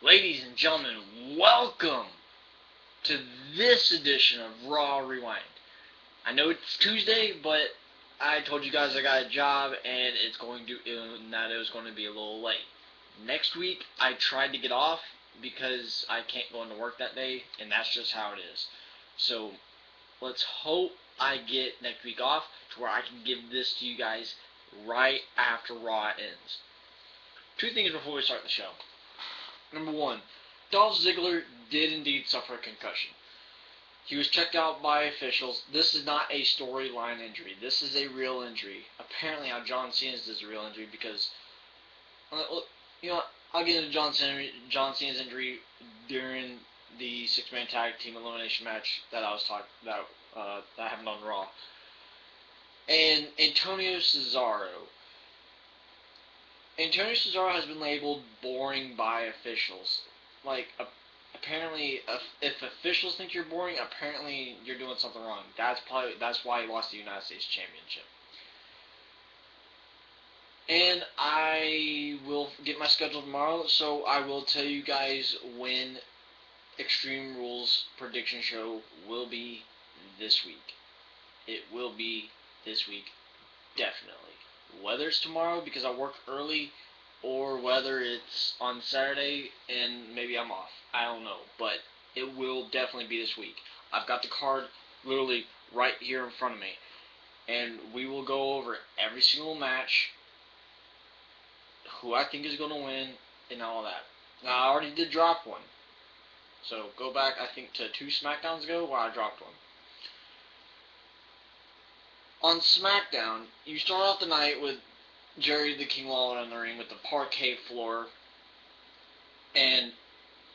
Ladies and gentlemen, welcome to this edition of Raw Rewind. I know it's Tuesday, but I told you guys I got a job and that it was going to be a little late. Next week I tried to get off because I can't go into work that day, and that's just how it is. So let's hope I get next week off to where I can give this to you guys right after Raw ends. Two things before we start the show. Number one, Dolph Ziggler did indeed suffer a concussion. He was checked out by officials. This is not a storyline injury. This is a real injury. Apparently, how John Cena's is a real injury because, you know, I'll get into John Cena's injury during the six-man tag team elimination match that I was talking that happened on Raw. And Antonio Cesaro. Antonio Cesaro has been labeled boring by officials. Apparently, if officials think you're boring, apparently you're doing something wrong. That's why he lost the United States Championship. And I will get my schedule tomorrow, so I will tell you guys when Extreme Rules prediction show will be this week. It will be this week, definitely. Whether it's tomorrow because I work early, or whether it's on Saturday and maybe I'm off. I don't know, but it will definitely be this week. I've got the card literally right here in front of me, and we will go over every single match, who I think is going to win, and all that. Now, I already did drop one, so go back, I think, to 2 SmackDowns ago where I dropped one. On SmackDown, you start off the night with Jerry the King Lawler in the ring with the parquet floor, and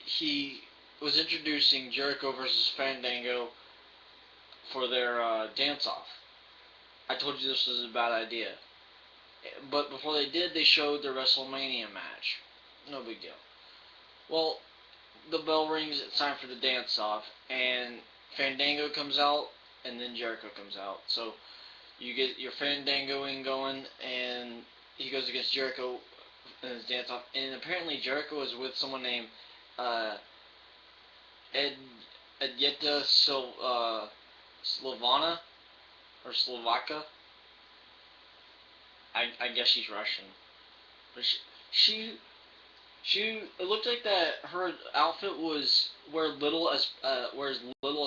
he was introducing Jericho versus Fandango for their dance-off. I told you this was a bad idea. But before they did, they showed their WrestleMania match. No big deal. Well, the bell rings, it's time for the dance-off, and Fandango comes out, and then Jericho comes out. So you get your Fandangoing going, and he goes against Jericho in his dance-off. And apparently Jericho is with someone named Edjeta Slovana, or Slovaka. I guess she's Russian. But it looked like that her outfit was wear as little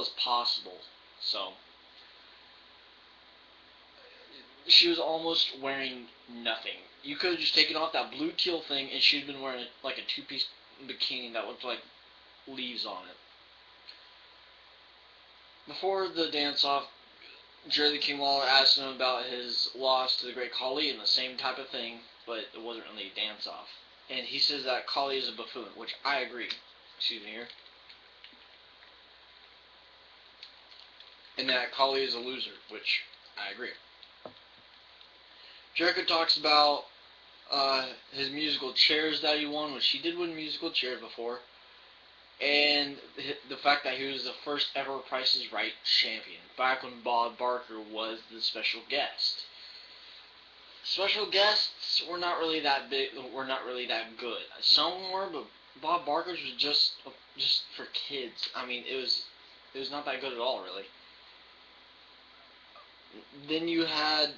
as possible. So she was almost wearing nothing. You could have just taken off that blue teal thing, and she'd been wearing like a 2-piece bikini that looked like leaves on it. Before the dance-off, Jerry the King Lawler asked him about his loss to the Great Khali, and the same type of thing, but it wasn't really a dance-off. And he says that Khali is a buffoon, which I agree. Excuse me here. And that Khali is a loser, which I agree. Jericho talks about his musical chairs that he won, which he did win musical chairs before, and the fact that he was the first ever Price is Right champion, back when Bob Barker was the special guest. Special guests were not really that big, were not really that good. Some were, but Bob Barker's was just for kids. I mean, it was not that good at all, really. Then you had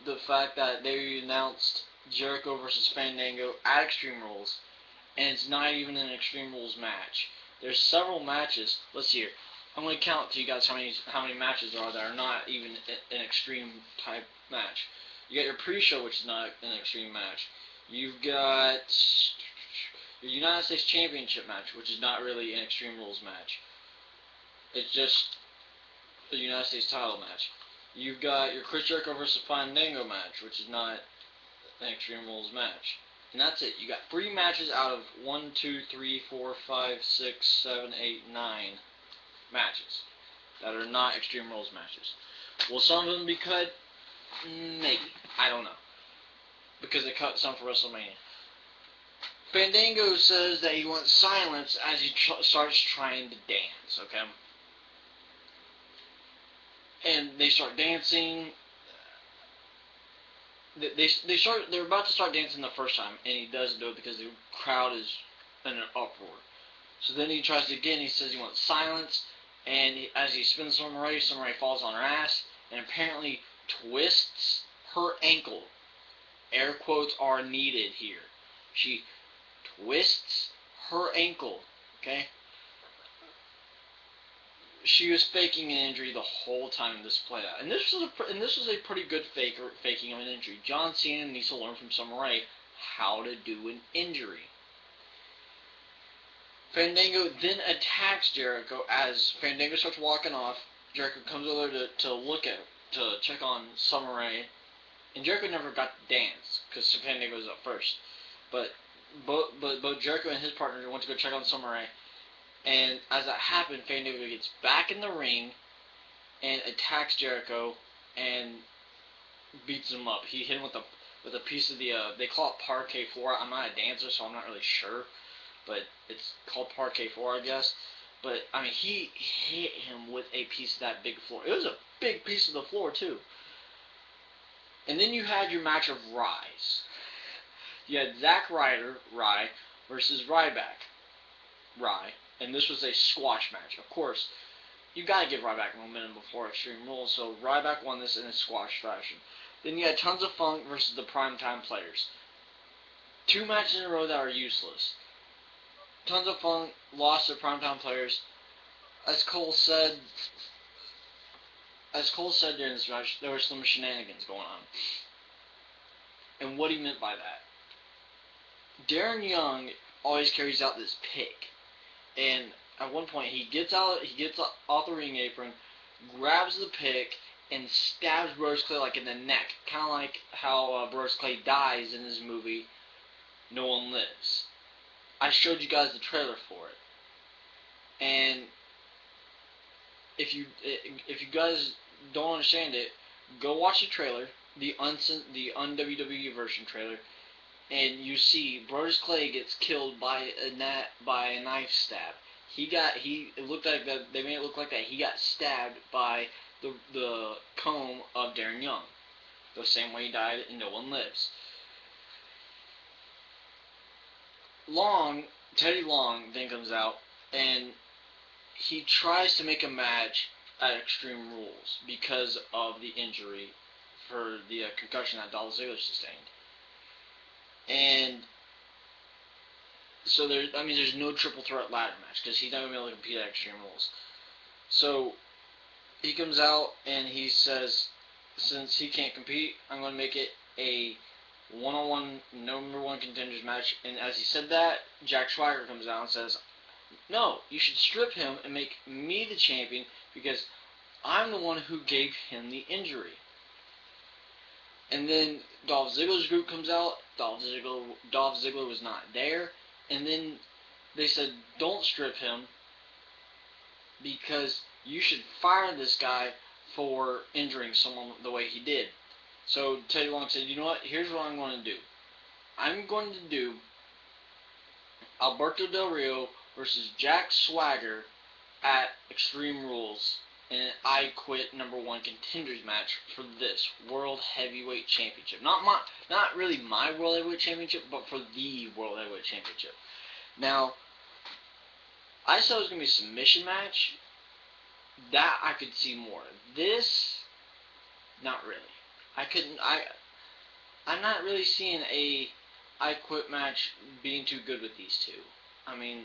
the fact that they announced Jericho versus Fandango at Extreme Rules, and it's not even an Extreme Rules match. There's several matches. Let's see here. I'm going to count to you guys how many matches there are that are not even an Extreme type match. You got your pre-show, which is not an Extreme match. You've got your United States Championship match, which is not really an Extreme Rules match. It's just the United States title match. You've got your Chris Jericho versus Fandango match, which is not an Extreme Rules match. And that's it. You got 3 matches out of 1, 2, 3, 4, 5, 6, 7, 8, 9 matches that are not Extreme Rules matches. Will some of them be cut? Maybe. I don't know. Because they cut some for WrestleMania. Fandango says that he wants silence as he starts trying to dance, okay? And they start dancing. they're about to start dancing the first time, and he doesn't do it because the crowd is in an uproar. So then he tries it again. He says he wants silence, and as he spins Samurai falls on her ass, and apparently twists her ankle. Air quotes are needed here. She twists her ankle. Okay. She was faking an injury the whole time this played out, and this was a pretty good faking of an injury. John Cena needs to learn from Samurai how to do an injury. Fandango then attacks Jericho as Fandango starts walking off. Jericho comes over to check on Samurai, and Jericho never got to dance because Fandango was up first. But both Jericho and his partner went to go check on Samurai. And as that happened, Fandango gets back in the ring and attacks Jericho and beats him up. He hit him with a piece of the they call it parquet floor. I'm not a dancer, so I'm not really sure, but it's called parquet floor, I guess. But I mean, he hit him with a piece of that big floor. It was a big piece of the floor too. And then you had your match of Rise. You had Zack Ryder, Rye, versus Ryback, Rye. And this was a squash match. Of course, you gotta give Ryback momentum before Extreme Rules, so Ryback won this in a squash fashion. Then you had Tons of Funk versus the Primetime Players. 2 matches in a row that are useless. Tons of Funk lost to Primetime Players. As Cole said during this match, there were some shenanigans going on. And what he meant by that. Darren Young always carries out this pick. And at one point, he gets off the ring apron, grabs the pick, and stabs Brodus Clay like in the neck, kind of like how Brodus Clay dies in his movie No One Lives. I showed you guys the trailer for it, and if you guys don't understand it, go watch the trailer, the un-WWE version trailer. And you see Brodus Clay gets killed by a knife stab. It looked like that. They made it look like that he got stabbed by the comb of Darren Young, the same way he died in No One Lives. Teddy Long then comes out and he tries to make a match at Extreme Rules because of the injury for the concussion that Dolph Ziggler sustained. And so there's no triple threat ladder match because he's not going to be able to compete at Extreme Rules. So he comes out and he says, since he can't compete, I'm going to make it a one-on-one number 1 contenders match. And as he said that, Jack Swagger comes out and says, no, you should strip him and make me the champion because I'm the one who gave him the injury. And then Dolph Ziggler's group comes out. Dolph Ziggler was not there. And then they said, don't strip him because you should fire this guy for injuring someone the way he did. So Teddy Long said, you know what, here's what I'm going to do. I'm going to do Alberto Del Rio versus Jack Swagger at Extreme Rules in an I Quit number 1 contenders match for this World Heavyweight Championship. Not really my World Heavyweight Championship, but for the World Heavyweight Championship. Now, I said it was going to be a submission match. That I could see more. This, not really. I'm not really seeing a I Quit match being too good with these two. I mean,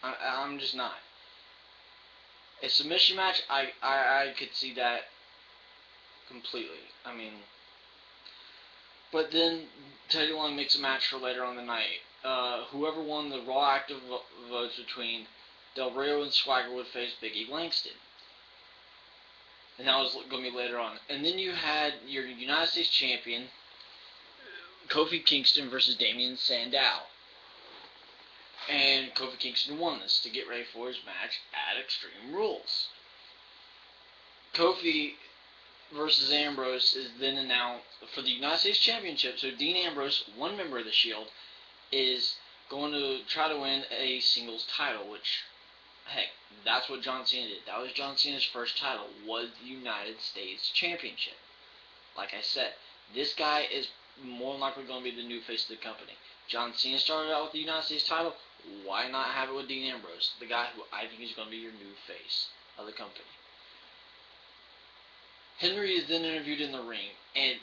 I'm just not. A submission match, I could see that completely. I mean, but then Teddy Long makes a match for later on the night. Whoever won the Raw active votes between Del Rio and Swagger would face Big E Langston. And that was going to be later on. And then you had your United States Champion, Kofi Kingston versus Damien Sandow. And Kofi Kingston won this to get ready for his match at Extreme Rules. Kofi versus Ambrose is then announced for the United States Championship. So Dean Ambrose, one member of the Shield, is going to try to win a singles title, which, heck, that's what John Cena did. That was John Cena's first title, was the United States Championship. Like I said, This guy is more than likely going to be the new face of the company. John Cena started out with the United States title. Why not have it with Dean Ambrose, the guy who I think is going to be your new face of the company? Henry is then interviewed in the ring, and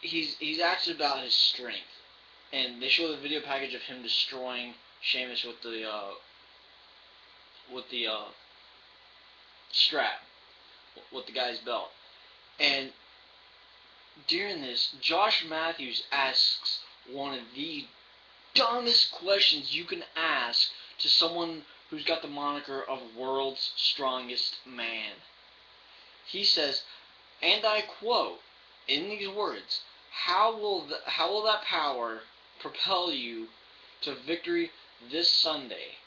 he's asked about his strength, and they show the video package of him destroying Sheamus with the strap, with the guy's belt. And during this, Josh Matthews asks one of the dumbest questions you can ask to someone who's got the moniker of World's Strongest Man. He says, and I quote, in these words, how will that power propel you to victory this Sunday?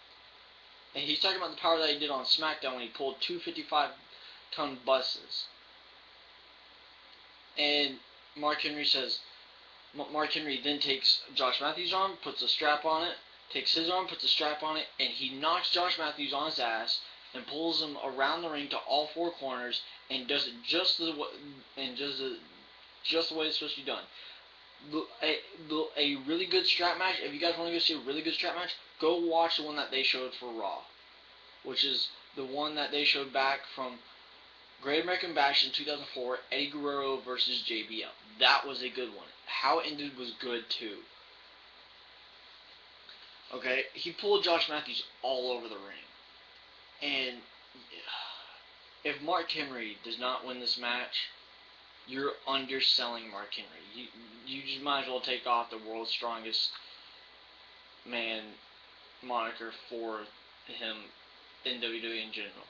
And he's talking about the power that he did on SmackDown when he pulled two 55-ton buses. And Mark Henry then takes Josh Matthews' arm, puts a strap on it, takes his arm, puts a strap on it, and he knocks Josh Matthews on his ass and pulls him around the ring to all four corners and does it just the way it's supposed to be done. A really good strap match. If you guys want to go see a really good strap match, go watch the one that they showed for Raw, which is the one that they showed back from Great American Bash in 2004, Eddie Guerrero versus JBL. That was a good one. How it ended was good too. Okay, he pulled Josh Matthews all over the ring. And if Mark Henry does not win this match, you're underselling Mark Henry. You just might as well take off the World's Strongest Man moniker for him in WWE in general.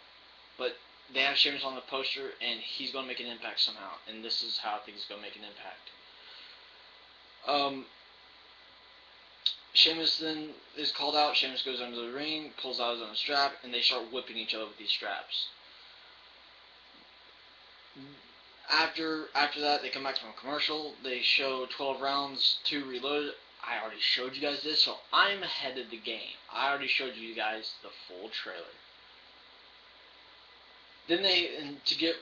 But they have Sheamus on the poster, and he's going to make an impact somehow. And this is how I think he's going to make an impact. Sheamus then is called out. Sheamus goes under the ring, pulls out his own strap, and they start whipping each other with these straps. After that, they come back from a commercial. They show 12 rounds, 2 reloaded. I already showed you guys this, so I'm ahead of the game. I already showed you guys the full trailer. Then to get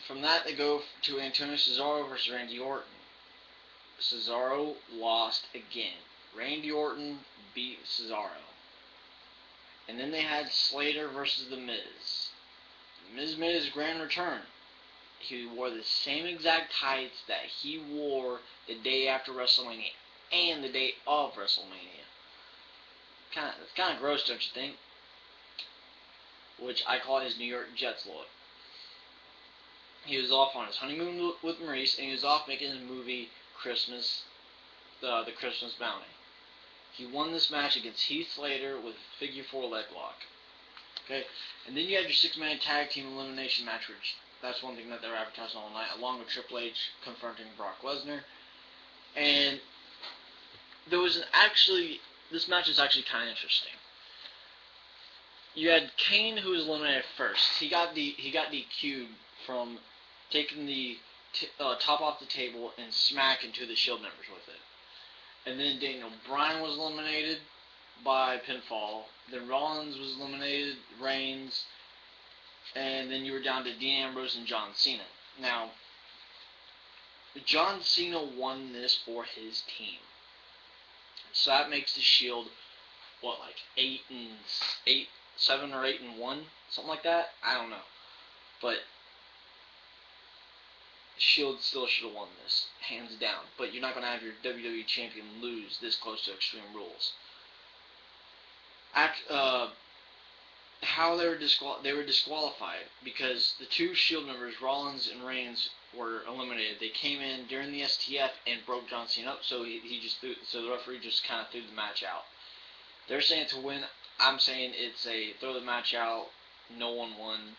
from that, they go to Antonio Cesaro versus Randy Orton. Cesaro lost again. Randy Orton beat Cesaro. And then they had Slater versus The Miz. The Miz made his grand return. He wore the same exact tights that he wore the day after WrestleMania and the day of WrestleMania. It's kind of gross, don't you think? Which I call his New York Jets look. He was off on his honeymoon with Maurice, and he was off making his movie Christmas, the Christmas Bounty. He won this match against Heath Slater with a figure 4 leg lock. Okay, and then you had your 6-man tag team elimination match, which that's one thing that they're advertising all night, along with Triple H confronting Brock Lesnar. And this match is actually kind of interesting. You had Kane, who was eliminated first. He got DQ'd from taking the top off the table and smacking two of the Shield members with it. And then Daniel Bryan was eliminated by pinfall. Then Rollins was eliminated, Reigns, and then you were down to Dean Ambrose and John Cena. Now, John Cena won this for his team. So that makes the Shield, 7 or 8-1, something like that? I don't know. But Shield still should have won this, hands down. But you're not going to have your WWE champion lose this close to Extreme Rules. How they were disqualified because the two Shield members, Rollins and Reigns, were eliminated. They came in during the STF and broke John Cena up, so so the referee just kind of threw the match out. They're saying to win. I'm saying it's a throw the match out. No one won,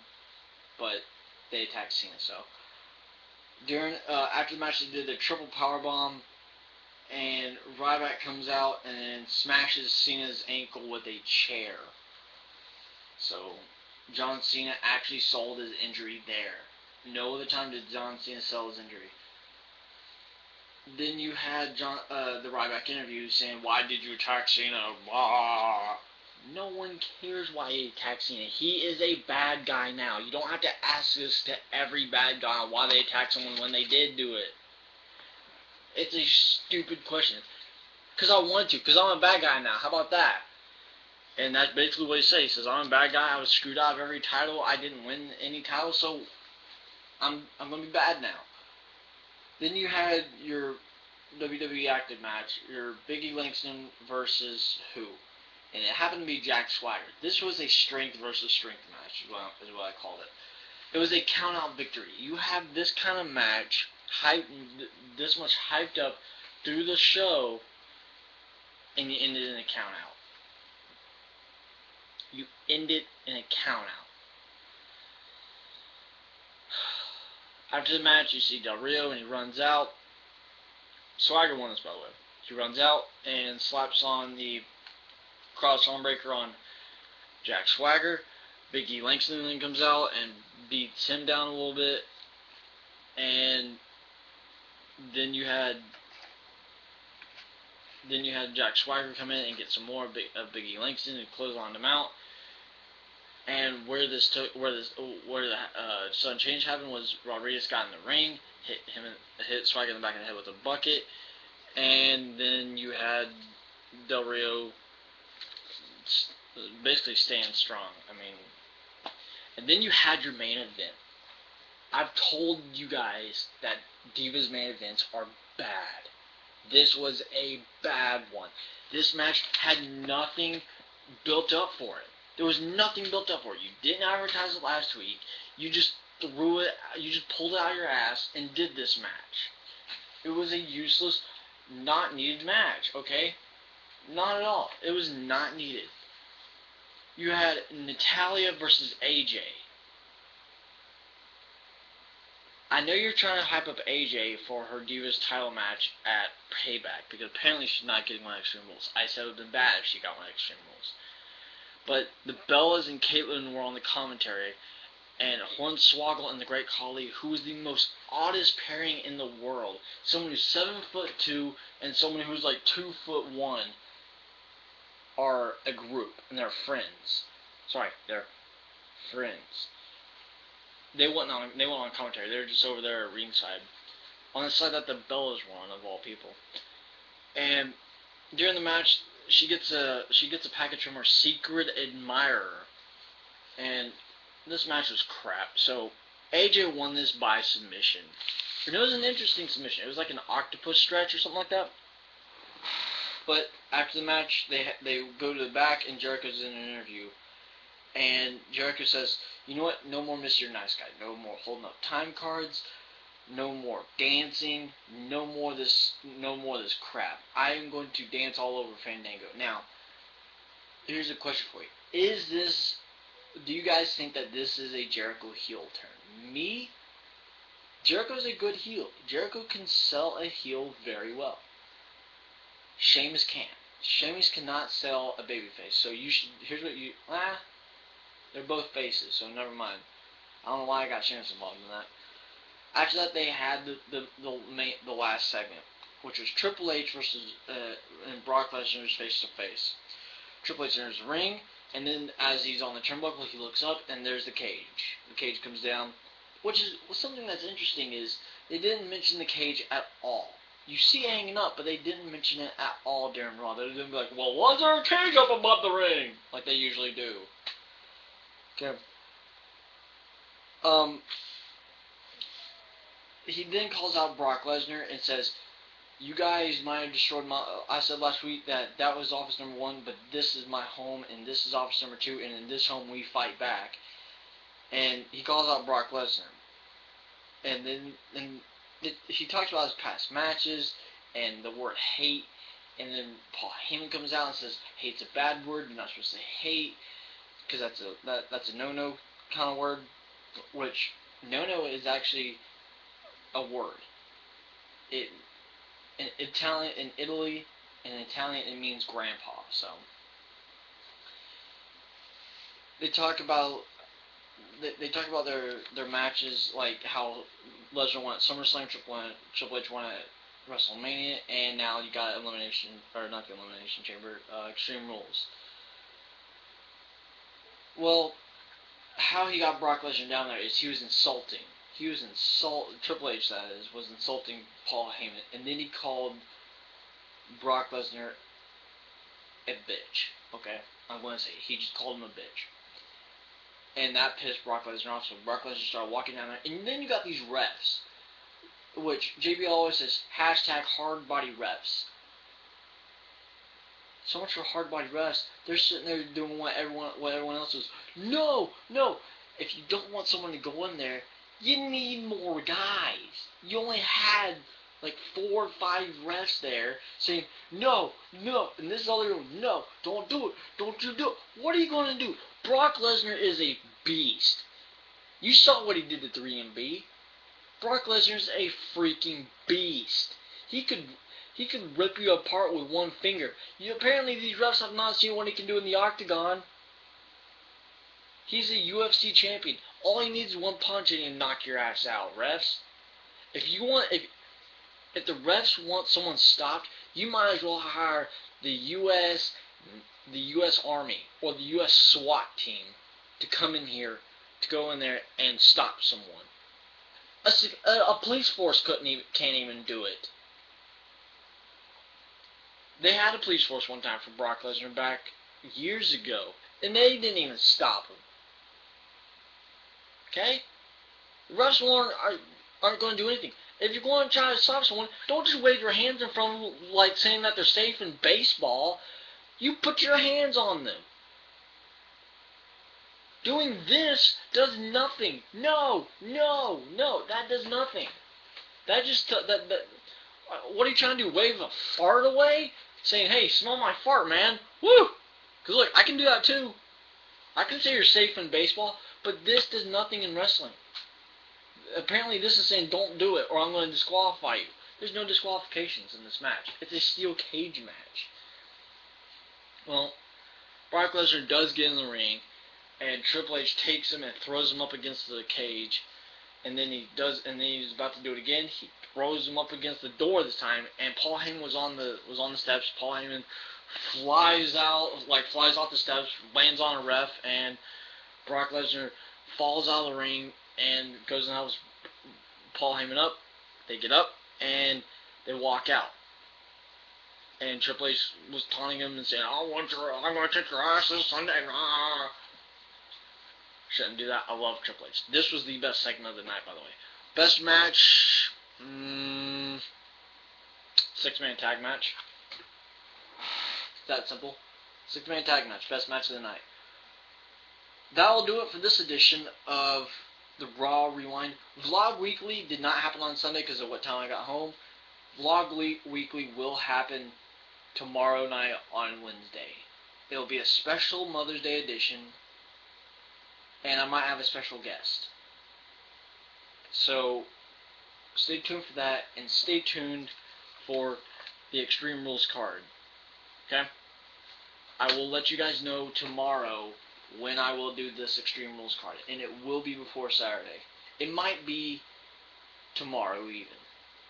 but they attacked Cena. So after the match, they did the triple powerbomb, and Ryback comes out and smashes Cena's ankle with a chair. So John Cena actually sold his injury there. No other time did John Cena sell his injury. Then you had the Ryback interview saying, "Why did you attack Cena?" Blah. No one cares why he attacked Cena. He is a bad guy now. You don't have to ask this to every bad guy why they attacked someone when they did do it. It's a stupid question. Because I want to. Because I'm a bad guy now. How about that? And that's basically what he says. He says, I'm a bad guy. I was screwed out of every title. I didn't win any titles, so I'm going to be bad now. Then you had your WWE active match, your Biggie Langston versus who? And it happened to be Jack Swagger. This was a strength versus strength match, is what I called it. It was a count-out victory. You have this kind of match, this much hyped up through the show, and you end it in a count-out. You end it in a count-out. After the match, you see Del Rio, and he runs out. Swagger won this, by the way. He runs out and slaps on the cross arm breaker on Jack Swagger. Big E Langston then comes out and beats him down a little bit. And then you had Jack Swagger come in and get some more of Big E Langston and clothesline him out. And where the sudden change happened was Rodriguez got in the ring, hit Swagger in the back of the head with a bucket, and then you had Del Rio basically staying strong. I mean, and then you had your main event. I've told you guys that Divas main events are bad. This was a bad one. This match had nothing built up for it. There was nothing built up for it. You didn't advertise it last week. You just threw it. You just pulled it out of your ass and did this match. It was a useless, not needed match. Okay, not at all. It was not needed. You had Natalya versus AJ. I know you're trying to hype up AJ for her Divas title match at Payback, because apparently she's not getting one Extreme Rules. I said it would have been bad if she got one Extreme Rules. But the Bellas and Caitlyn were on the commentary, and Hornswoggle and the Great Khali, who is the most oddest pairing in the world. Someone who's 7'2" and someone who's like 2'1" are a group, and they're friends. Sorry, they're friends. They went on commentary. They were just over there at ringside, on the side that the Bellas were on, of all people. And during the match, she gets a package from her secret admirer, and this match was crap. So AJ won this by submission, and it was an interesting submission. It was like an octopus stretch or something like that. But after the match, they go to the back, and Jericho's in an interview, and Jericho says, "You know what? No more Mr. Nice Guy. No more holding up time cards. No more dancing. No more this crap. I am going to dance all over Fandango." Now, here's a question for you. Do you guys think that this is a Jericho heel turn? Me? Jericho's a good heel. Jericho can sell a heel very well. Sheamus can't. Sheamus cannot sell a babyface. So they're both faces, so never mind. I don't know why I got Sheamus involved in that. After that, they had the last segment, which was Triple H versus and Brock Lesnar's face to face. Triple H enters the ring, and then as he's on the turnbuckle, he looks up, and there's the cage. The cage comes down, which is something that's interesting is they didn't mention the cage at all. You see it hanging up, but they didn't mention it at all during Raw. They didn't be like, "Well, was there a cage up above the ring?" like they usually do. Okay. He then calls out Brock Lesnar and says, "You guys might have destroyed I said last week that was office number 1, but this is my home, and this is office number 2, and in this home we fight back." And he calls out Brock Lesnar. And then he talks about his past matches and the word hate. And then Paul Heyman comes out and says, "Hate's a bad word. You're not supposed to say hate, because that's a no-no kind of word." Which no-no is actually a word. In Italy, in Italian, it means grandpa. So they talk about their matches, like how Lesnar won at SummerSlam, Triple H won at WrestleMania, and now you got not the Elimination Chamber, Extreme Rules. Well, how he got Brock Lesnar down there is he was insulting. he was Triple H, that is, was insulting Paul Heyman, and then he called Brock Lesnar a bitch. Okay, I'm going to say he just called him a bitch, and that pissed Brock Lesnar off. So Brock Lesnar started walking down there, and then you got these refs, which JBL always says #hard body refs. So much for hard body refs. They're sitting there doing what everyone else does. No. If you don't want someone to go in there, you need more guys. You only had like 4 or 5 refs there saying, no, and this other one, no, don't do it, don't you do it. What are you going to do? Brock Lesnar is a beast. You saw what he did to 3MB. Brock Lesnar's a freaking beast. He could rip you apart with one finger. Apparently these refs have not seen what he can do in the octagon. He's a UFC champion. All he needs is one punch and he'll knock your ass out, refs. If the refs want someone stopped, you might as well hire the U.S. Army or the U.S. SWAT team to come in here, to go in there and stop someone. A police force can't even do it. They had a police force one time for Brock Lesnar back years ago, and they didn't even stop him. Okay? The refs aren't going to do anything. If you're going to try to stop someone, don't just wave your hands in front of them like saying that they're safe in baseball. You put your hands on them. Doing this does nothing. No, that does nothing. That just what are you trying to do? Wave a fart away? Saying, hey, smell my fart, man. Woo! Because look, I can do that too. I can say you're safe in baseball, but this does nothing in wrestling. Apparently this is saying don't do it or I'm going to disqualify you. There's no disqualifications in this match. It's a steel cage match. Well, Brock Lesnar does get in the ring, and Triple H takes him and throws him up against the cage, and then he's about to do it again. He throws him up against the door this time, and Paul Heyman was on the steps. Paul Heyman flies off the steps, lands on a ref, and Brock Lesnar falls out of the ring and goes and helps Paul Heyman up. They get up and they walk out. And Triple H was taunting him and saying, I'm going to kick your ass this Sunday. Shouldn't do that. I love Triple H. This was the best segment of the night, by the way. Best match, 6-man tag match. It's that simple. 6-man tag match. Best match of the night. That'll do it for this edition of the Raw Rewind. Vlog Weekly did not happen on Sunday because of what time I got home. Vlog Weekly will happen tomorrow night on Wednesday. It'll be a special Mother's Day edition, and I might have a special guest. So stay tuned for that, and stay tuned for the Extreme Rules card. Okay? I will let you guys know tomorrow when I will do this Extreme Rules card, and it will be before Saturday. It might be tomorrow even,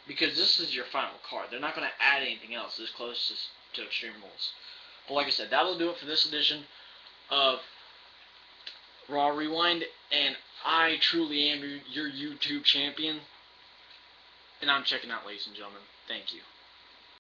because this is your final card. They're not going to add anything else this close to Extreme Rules. But like I said, that'll do it for this edition of Raw Rewind, and I truly am your YouTube champion, and I'm checking out, ladies and gentlemen. Thank you.